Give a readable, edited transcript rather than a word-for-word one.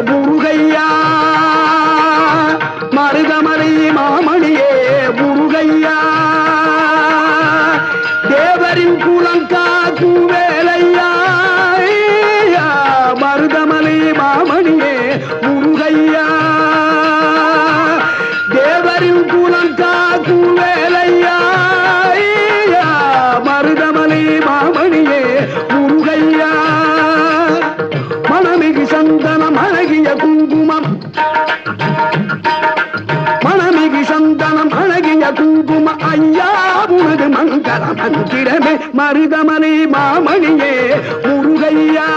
முருகையா மருதமலை மாமணியே முருகையா தேவரின் குலங்காக்கும் வேலையா மருதமலை மாமணியே முருகையா தேவரின் குலங்காக்கும் வேலையா மருதமலை மாமணியே முருகையா மணமிகு சந்தனம் அழகிய குங்குமம் மணமிகு சந்தனம் அழகிய குங்கும ஐயா உனது மங்கள மந்திரமே மருதமலை மாமணியே முருகையா